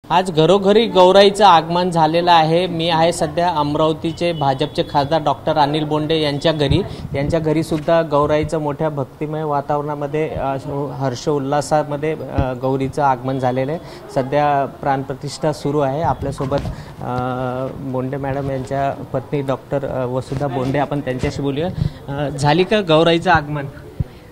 आज घरोघरी गौराईचं आगमन झालेलं आहे। मी आहे सध्या अमरावतीचे भाजपचे खासदार डॉक्टर अनिल बोंडे यांच्या घरी। यांच्या घरी सुद्धा गौराईचं मोठ्या भक्तिमय वातावरणामध्ये हर्ष उल्हासामध्ये गौरीचं आगमन झालेलं आहे। सध्या प्राणप्रतिष्ठा सुरू आहे। आपल्यासोबत बोंडे मॅडम यांच्या पत्नी डॉक्टर वसुधा बोंडे, आपण त्यांच्याशी बोलूया। झाली का गौराईचं आगमन?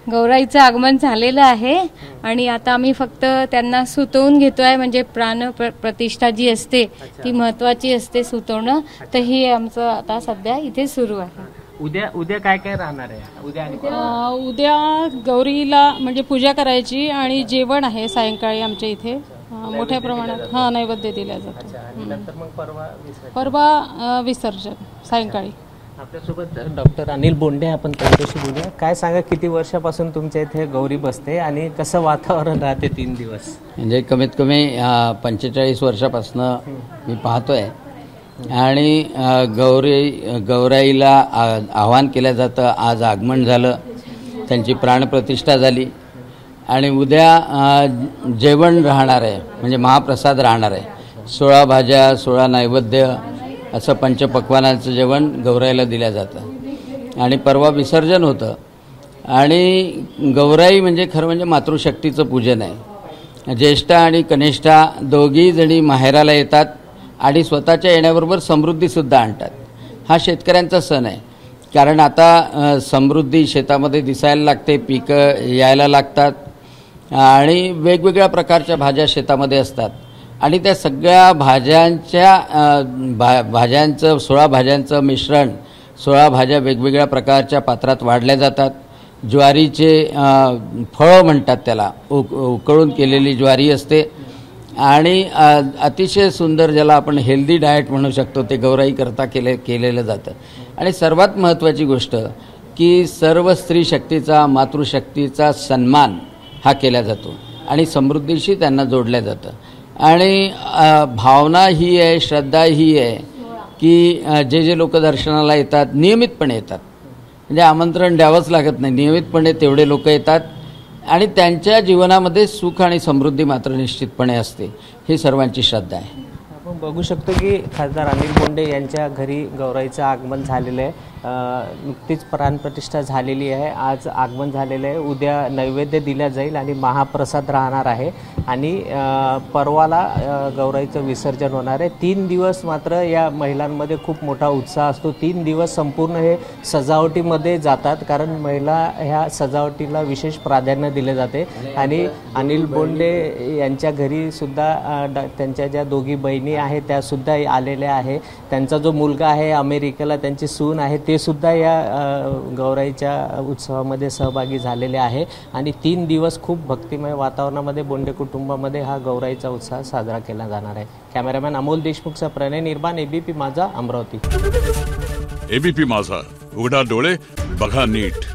गौराईचं आगमन झालेलं आहे आणि आता आम्ही फक्त त्यांना सुतवून घेतोय, म्हणजे प्राण प्रतिष्ठा जी असते ती महत्त्वाची असते सुतवणं, तर ही आमचं आता सध्या इथे सुरू आहे। उद्या काय काय राहणार आहे? उद्या गौरीला म्हणजे पूजा करायची आणि जेवण आहे सायंकाळी आमच्या इथे मोठ्या प्रमाणात नैवेद्य दिला जातो। नंतर मग परवा विसर्जन सायंकाळी। आपल्यासोबत डॉक्टर अनिल बोंडे, आपण त्यांच्याशी बोलूया। काय सांगा, किती वर्षापासून तुमच्या इथे गौरी बसते आणि कसं वातावरण राहते 3 दिवस? म्हणजे कमीत कमी 45 वर्षापासून मी पाहतोय आणि गौराईला आवाहन केलं जातं। आज आगमन झालं, त्यांची प्राणप्रतिष्ठा झाली आणि उद्या जेवण राहणार आहे, म्हणजे महाप्रसाद राहणार आहे। 16 भाज्या 16 नैवेद्य असं पंचपक्वानाचं जेवण गौराईला दिलं जातं आणि परवा विसर्जन होतं। आणि गौराई म्हणजे खरं म्हणजे मातृशक्तीचं पूजन आहे। ज्येष्ठा आणि कनिष्ठा दोघी जणी माहेराला येतात आणि स्वतःच्या येण्याबरोबर समृद्धीसुद्धा आणतात। हा शेतकऱ्यांचा सण आहे, कारण आता समृद्धी शेतामध्ये दिसायला लागते, पिकं यायला लागतात आणि वेगवेगळ्या प्रकारच्या भाज्या शेतामध्ये असतात आणि त्या सगळ्या भाज्यांचं 16 भाज्यांचं मिश्रण, 16 भाज्या वेगवेगळ्या प्रकारच्या पात्रात वाढल्या जातात। ज्वारीचे फळं म्हणतात त्याला, उकळून केलेली ज्वारी असते आणि अतिशय सुंदर, ज्याला आपण हेल्दी डाएट म्हणू शकतो, ते गौराई करता केलेलं जातं। आणि सर्वात महत्त्वाची गोष्ट की सर्व स्त्री शक्तीचा, मातृशक्तीचा सन्मान हा केला जातो आणि समृद्धीशी त्यांना जोडलं जातं। आणि भावना ही आहे, श्रद्धा ही आहे की जे लोक दर्शनाला येतात नियमितपणे येतात, म्हणजे आमंत्रण द्यावंच लागत नाही, नियमितपणे तेवढे लोक येतात आणि त्यांच्या जीवनामध्ये सुख आणि समृद्धी मात्र निश्चितपणे असते, ही सर्वांची श्रद्धा आहे। आपण बघू शकतो की खासदार अनिल बोंडे यांच्या घरी गौराईचं आगमन झालेलं आहे। नुकतीच प्राणप्रतिष्ठा झालेली आहे, आज आगमन झालेलं आहे। उद्या नैवेद्य दिला जाईल आणि महाप्रसाद राहणार आहे आणि परवाला गौराईचं विसर्जन होणार आहे। 3 दिवस मात्र या महिलांमध्ये खूप मोठा उत्साह असतो। 3 दिवस संपूर्ण हे सजावटीमध्ये जातात, कारण महिला ह्या सजावटीला विशेष प्राधान्य दिले जाते। आणि अनिल बोंडे यांच्या घरी सुद्धा त्यांच्या ज्या दोघी बहिणी आहेत त्या सुद्धा आलेल्या आहे। त्यांचा जो मुलगा आहे अमेरिकेला, त्यांची सून आहे, ते सुद्धा या गौराईच्या उत्सवामध्ये सहभागी झालेले आहे आणि 3 दिवस खूप भक्तिमय वातावरणामध्ये बोंडे कुटुंबामध्ये हा गौराईचा उत्सव साजरा केला जाणार आहे। कॅमेरामॅन अमोल देशमुखचा प्रणय निर्माण, एबीपी माझा, अमरावती। एबीपी माझा, उघडा डोळे बघा नीट।